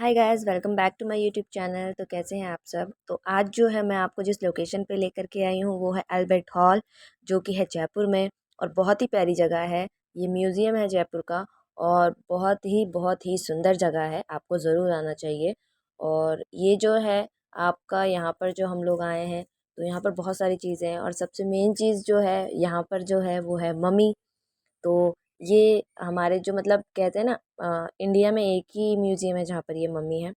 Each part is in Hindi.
Hi guys, welcome back to my YouTube channel. तो कैसे हैं आप सब। तो आज जो है मैं आपको जिस लोकेशन पे लेकर के आई हूँ वो है अल्बर्ट हॉल, जो कि है जयपुर में। और बहुत ही प्यारी जगह है। ये म्यूज़ियम है जयपुर का। और बहुत ही सुंदर जगह है, आपको ज़रूर आना चाहिए। और ये जो है आपका, यहाँ पर जो हम लोग आए हैं तो यहाँ पर बहुत सारी चीज़ें हैं। और सबसे मेन चीज़ जो है यहाँ पर जो है वो है मम्मी। तो ये हमारे जो मतलब कहते हैं ना, इंडिया में एक ही म्यूज़ियम है जहाँ पर ये मम्मी है।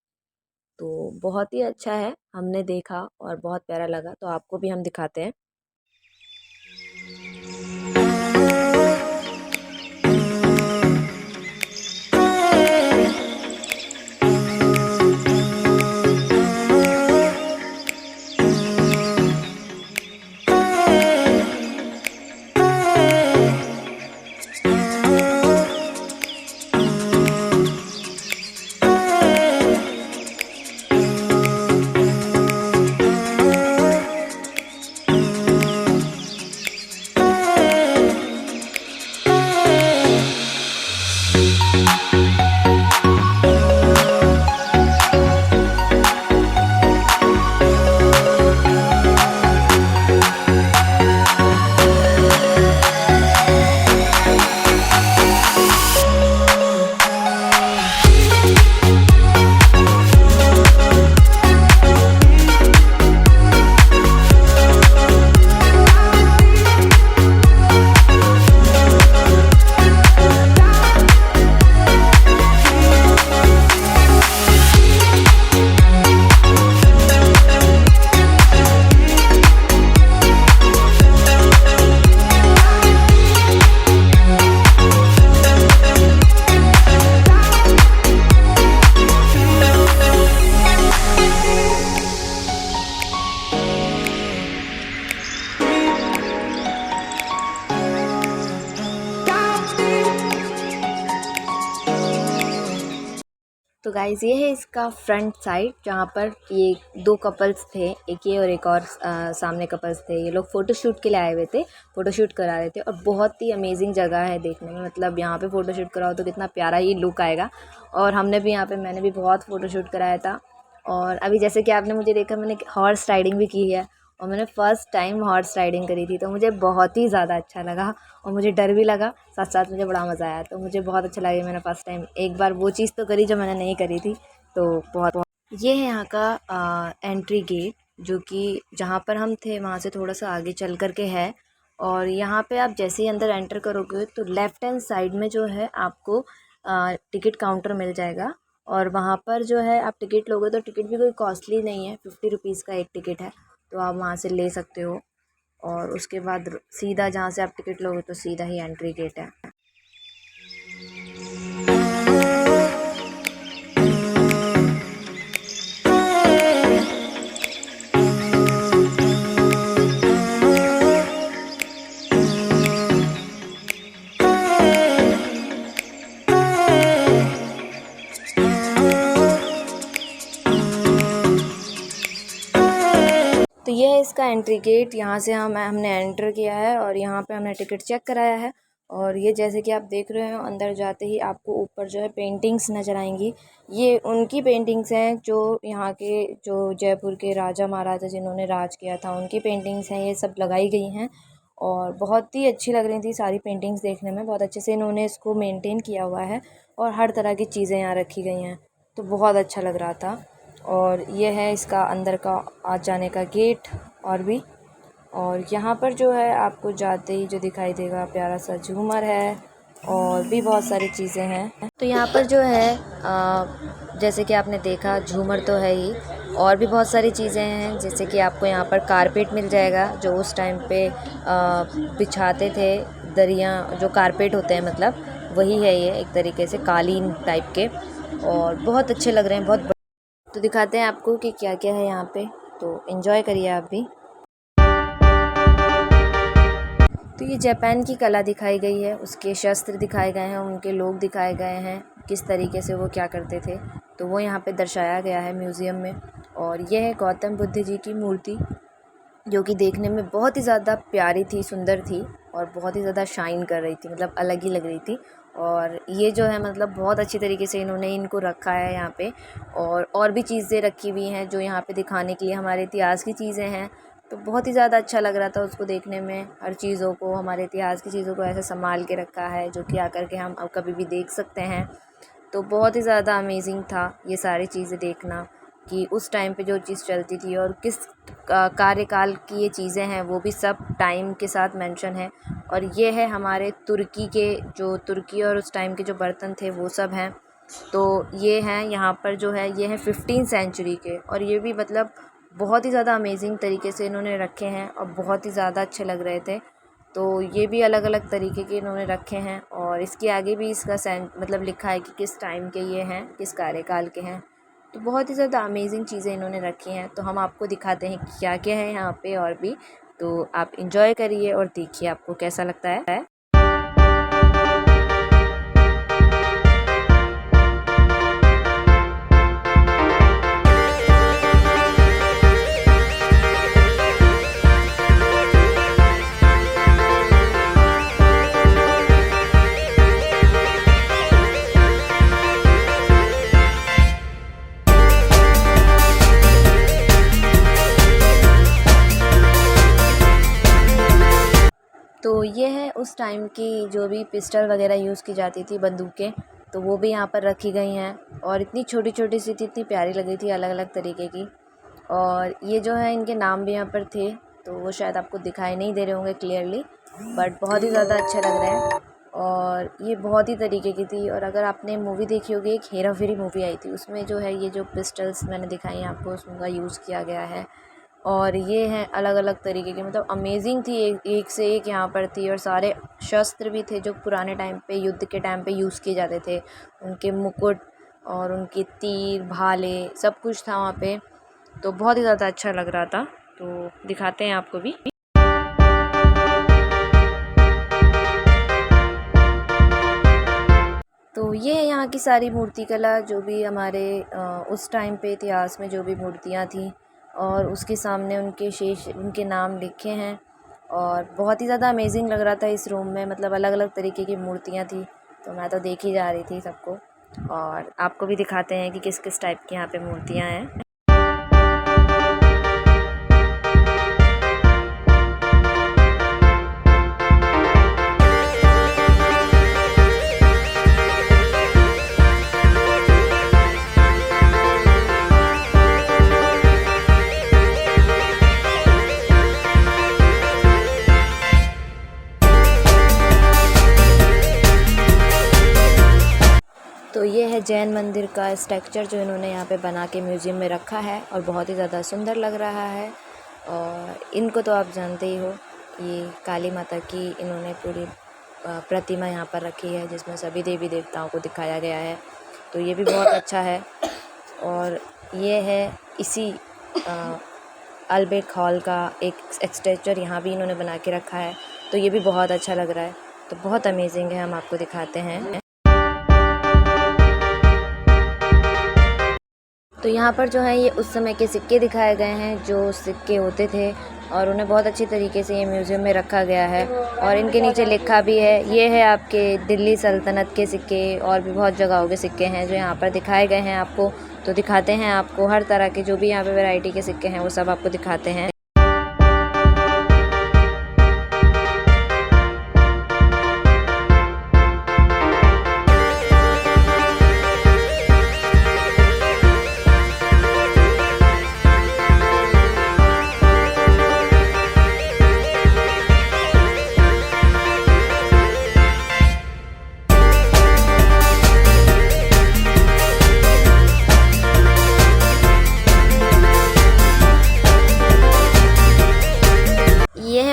तो बहुत ही अच्छा है, हमने देखा और बहुत प्यारा लगा, तो आपको भी हम दिखाते हैं। तो गाइज़, ये है इसका फ्रंट साइड, जहाँ पर ये दो कपल्स थे, एक ये और एक और सामने कपल्स थे। ये लोग फ़ोटोशूट के लिए आए हुए थे, फ़ोटोशूट करा रहे थे। और बहुत ही अमेजिंग जगह है देखने में, मतलब यहाँ पे फ़ोटोशूट कराओ तो कितना प्यारा ही लुक आएगा। और हमने भी यहाँ पे, मैंने भी बहुत फ़ोटोशूट कराया था। और अभी जैसे कि आपने मुझे देखा, मैंने हॉर्स राइडिंग भी की है। और मैंने फ़र्स्ट टाइम हॉर्स राइडिंग करी थी, तो मुझे बहुत ही ज़्यादा अच्छा लगा। और मुझे डर भी लगा, साथ साथ मुझे बड़ा मज़ा आया। तो मुझे बहुत अच्छा लगा, मैंने फ़र्स्ट टाइम एक बार वो चीज़ तो करी जो मैंने नहीं करी थी। तो बहुत ये है यहाँ का एंट्री गेट, जो कि जहाँ पर हम थे वहाँ से थोड़ा सा आगे चल कर के है। और यहाँ पे आप जैसे ही अंदर एंटर करोगे तो लेफ़्ट हैंड साइड में जो है आपको टिकट काउंटर मिल जाएगा। और वहाँ पर जो है आप टिकट लोगे तो टिकट भी कोई कॉस्टली नहीं है, 50 रुपीज़ का एक टिकट है। तो आप वहाँ से ले सकते हो। और उसके बाद सीधा जहाँ से आप टिकट लोगे तो सीधा ही एंट्री गेट है। तो ये है इसका एंट्री गेट। यहाँ से हमने एंटर किया है और यहाँ पे हमने टिकट चेक कराया है। और ये जैसे कि आप देख रहे हो, अंदर जाते ही आपको ऊपर जो है पेंटिंग्स नज़र आएंगी। ये उनकी पेंटिंग्स हैं जो यहाँ के, जो जयपुर के राजा महाराजा जिन्होंने राज किया था, उनकी पेंटिंग्स हैं। ये सब लगाई गई हैं और बहुत ही अच्छी लग रही थी सारी पेंटिंग्स देखने में। बहुत अच्छे से इन्होंने इसको मेंटेन किया हुआ है और हर तरह की चीज़ें यहाँ रखी गई हैं, तो बहुत अच्छा लग रहा था। और ये है इसका अंदर का आ जाने का गेट। और यहाँ पर जो है आपको जाते ही जो दिखाई देगा, प्यारा सा झूमर है और भी बहुत सारी चीज़ें हैं। तो यहाँ पर जो है जैसे कि आपने देखा, झूमर तो है ही, और भी बहुत सारी चीज़ें हैं। जैसे कि आपको यहाँ पर कारपेट मिल जाएगा, जो उस टाइम पे बिछाते थे, दरियाँ जो कारपेट होते हैं, मतलब वही है ये, एक तरीके से कालीन टाइप के। और बहुत अच्छे लग रहे हैं, बहुत। तो दिखाते हैं आपको कि क्या क्या है यहाँ पे, तो एंजॉय करिए आप भी। तो ये जापान की कला दिखाई गई है, उसके शस्त्र दिखाए गए हैं, उनके लोग दिखाए गए हैं, किस तरीके से वो क्या करते थे, तो वो यहाँ पे दर्शाया गया है म्यूज़ियम में। और ये है गौतम बुद्ध जी की मूर्ति, जो कि देखने में बहुत ही ज़्यादा प्यारी थी, सुंदर थी और बहुत ही ज़्यादा शाइन कर रही थी, मतलब अलग ही लग रही थी। और ये जो है मतलब बहुत अच्छी तरीके से इन्होंने इनको रखा है यहाँ पे। और भी चीज़ें रखी हुई हैं जो यहाँ पे दिखाने के लिए हमारे इतिहास की चीज़ें हैं। तो बहुत ही ज़्यादा अच्छा लग रहा था उसको देखने में, हर चीज़ों को, हमारे इतिहास की चीज़ों को ऐसे संभाल के रखा है जो कि आकर के हम अब कभी भी देख सकते हैं। तो बहुत ही ज़्यादा अमेजिंग था ये सारी चीज़ें देखना कि उस टाइम पे जो चीज़ चलती थी और किस कार्यकाल की ये चीज़ें हैं, वो भी सब टाइम के साथ मेंशन है। और ये है हमारे तुर्की और उस टाइम के जो बर्तन थे वो सब हैं। तो ये हैं यहाँ पर जो है, ये है 15th सेंचुरी के, और ये भी मतलब बहुत ही ज़्यादा अमेजिंग तरीके से इन्होंने रखे हैं और बहुत ही ज़्यादा अच्छे लग रहे थे। तो ये भी अलग अलग तरीके के इन्होंने रखे हैं, और इसके आगे भी इसका मतलब लिखा है कि किस टाइम के ये हैं, किस कार्यकाल के हैं। तो बहुत ही ज़्यादा अमेजिंग चीज़ें इन्होंने रखी हैं। तो हम आपको दिखाते हैं क्या क्या है यहाँ पे और भी। तो आप इंजॉय करिए और देखिए आपको कैसा लगता है। तो ये है उस टाइम की जो भी पिस्टल वगैरह यूज़ की जाती थी, बंदूकें, तो वो भी यहाँ पर रखी गई हैं। और इतनी छोटी छोटी सी थी, इतनी प्यारी लगी थी, अलग अलग तरीके की। और ये जो है इनके नाम भी यहाँ पर थे, तो वो शायद आपको दिखाई नहीं दे रहे होंगे क्लियरली, बट बहुत ही ज़्यादा अच्छे लग रहे हैं। और ये बहुत ही तरीके की थी। और अगर आपने मूवी देखी होगी, एक हेरा फेरी मूवी आई थी, उसमें जो है ये जो पिस्टल्स मैंने दिखाई आपको, उसका यूज़ किया गया है। और ये हैं अलग अलग तरीके की, मतलब अमेजिंग थी, एक से एक यहाँ पर थी। और सारे शस्त्र भी थे जो पुराने टाइम पे, युद्ध के टाइम पे यूज़ किए जाते थे, उनके मुकुट और उनके तीर भाले सब कुछ था वहाँ पे। तो बहुत ही ज़्यादा अच्छा लग रहा था। तो दिखाते हैं आपको भी। तो ये है यहाँ की सारी मूर्ति कला, जो भी हमारे उस टाइम पे इतिहास में जो भी मूर्तियाँ थी, और उसके सामने उनके नाम लिखे हैं। और बहुत ही ज़्यादा अमेजिंग लग रहा था इस रूम में, मतलब अलग अलग तरीके की मूर्तियाँ थी। तो मैं तो देखी जा रही थी सबको, और आपको भी दिखाते हैं कि किस किस टाइप की यहाँ पे मूर्तियाँ हैं। तो ये है जैन मंदिर का स्ट्रक्चर जो इन्होंने यहाँ पे बना के म्यूज़ियम में रखा है, और बहुत ही ज़्यादा सुंदर लग रहा है। और इनको तो आप जानते ही हो कि काली माता की इन्होंने पूरी प्रतिमा यहाँ पर रखी है, जिसमें सभी देवी देवताओं को दिखाया गया है। तो ये भी बहुत अच्छा है। और ये है इसी अल्बर्ट हॉल का एक स्ट्रक्चर, यहाँ भी इन्होंने बना के रखा है। तो ये भी बहुत अच्छा लग रहा है। तो बहुत अमेजिंग है, हम आपको दिखाते हैं। तो यहाँ पर जो है ये उस समय के सिक्के दिखाए गए हैं, जो सिक्के होते थे, और उन्हें बहुत अच्छी तरीके से ये म्यूज़ियम में रखा गया है। और इनके नीचे लिखा भी है, ये है आपके दिल्ली सल्तनत के सिक्के, और भी बहुत जगहों के सिक्के हैं जो यहाँ पर दिखाए गए हैं आपको। तो दिखाते हैं आपको हर तरह के जो भी यहाँ पे वैरायटी के सिक्के हैं, वो सब आपको दिखाते हैं।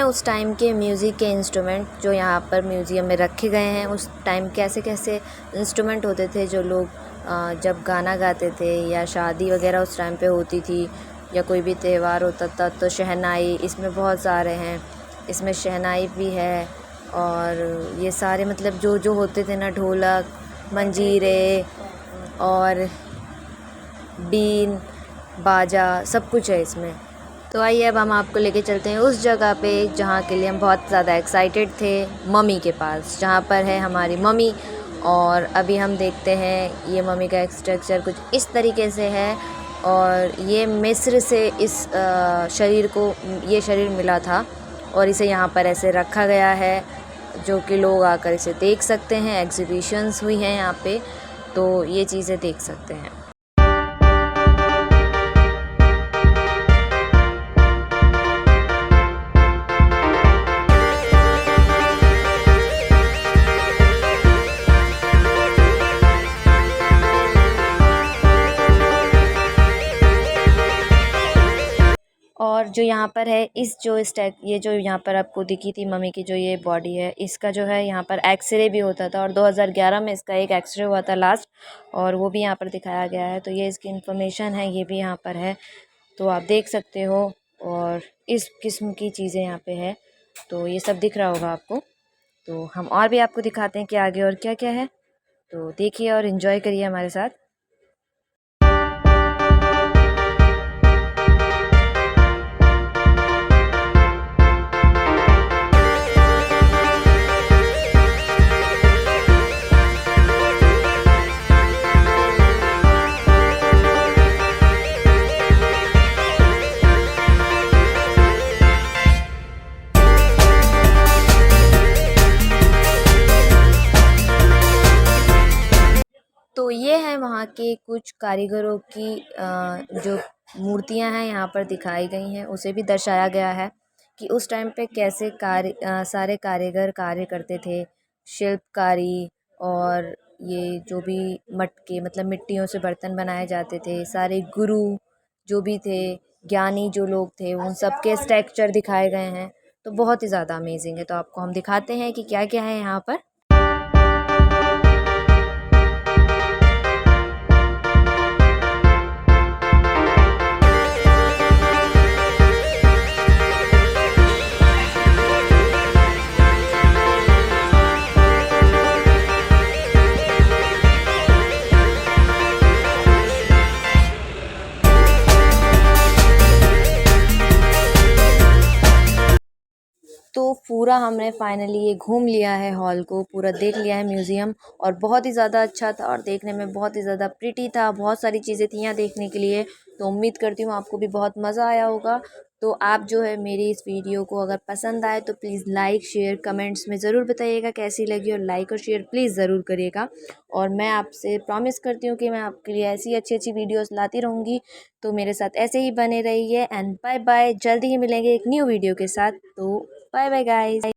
उस टाइम के म्यूज़िक के इंस्ट्रूमेंट जो यहाँ पर म्यूज़ियम में रखे गए हैं। उस टाइम कैसे कैसे इंस्ट्रूमेंट होते थे जो लोग जब गाना गाते थे या शादी वगैरह उस टाइम पे होती थी या कोई भी त्यौहार होता था, तो शहनाई इसमें बहुत सारे हैं। इसमें शहनाई भी है, और ये सारे मतलब जो जो होते थे ना, ढोलक, मंजीरे और बीन, बाजा, सब कुछ है इसमें। तो आइए अब हम आपको लेके चलते हैं उस जगह पे जहाँ के लिए हम बहुत ज़्यादा एक्साइटेड थे, मम्मी के पास, जहाँ पर है हमारी मम्मी। और अभी हम देखते हैं ये मम्मी का स्ट्रक्चर कुछ इस तरीके से है। और ये मिस्र से इस शरीर को ये शरीर मिला था और इसे यहाँ पर ऐसे रखा गया है, जो कि लोग आकर इसे देख सकते हैं। एग्जीबिशंस हुई हैं यहाँ पे, तो ये चीज़ें देख सकते हैं। और जो यहाँ पर है इस जो स्टैक ये जो यहाँ पर आपको दिखी थी मम्मी की जो ये बॉडी है, इसका जो है यहाँ पर एक्सरे भी होता था और 2011 में इसका एक एक्सरे हुआ था लास्ट, और वो भी यहाँ पर दिखाया गया है। तो ये इसकी इन्फॉर्मेशन है, ये भी यहाँ पर है, तो आप देख सकते हो। और इस किस्म की चीज़ें यहाँ पे है, तो ये सब दिख रहा होगा आपको। तो हम और भी आपको दिखाते हैं कि आगे और क्या क्या है, तो देखिए और इन्जॉय करिए हमारे साथ। तो ये है वहाँ के कुछ कारीगरों की जो मूर्तियाँ हैं यहाँ पर दिखाई गई हैं, उसे भी दर्शाया गया है कि उस टाइम पे कैसे सारे कारीगर कार्य करते थे, शिल्पकारी। और ये जो भी मटके मतलब मिट्टियों से बर्तन बनाए जाते थे, सारे गुरु जो भी थे, ज्ञानी जो लोग थे, उन सब के स्ट्रक्चर दिखाए गए हैं। तो बहुत ही ज़्यादा अमेजिंग है। तो आपको हम दिखाते हैं कि क्या क्या है यहाँ पर। तो पूरा हमने फाइनली ये घूम लिया है, हॉल को पूरा देख लिया है, म्यूज़ियम। और बहुत ही ज़्यादा अच्छा था और देखने में बहुत ही ज़्यादा प्रिटी था, बहुत सारी चीज़ें थी यहाँ देखने के लिए। तो उम्मीद करती हूँ आपको भी बहुत मज़ा आया होगा। तो आप जो है मेरी इस वीडियो को अगर पसंद आए तो प्लीज़ लाइक शेयर कमेंट्स में ज़रूर बताइएगा कैसी लगी, और लाइक और शेयर प्लीज़ ज़रूर करिएगा। और मैं आपसे प्रॉमिस करती हूँ कि मैं आपके लिए ऐसी अच्छी अच्छी वीडियोस लाती रहूँगी। तो मेरे साथ ऐसे ही बने रहिए, एंड बाय बाय। जल्दी ही मिलेंगे एक न्यू वीडियो के साथ। तो बाय बाय गाइस।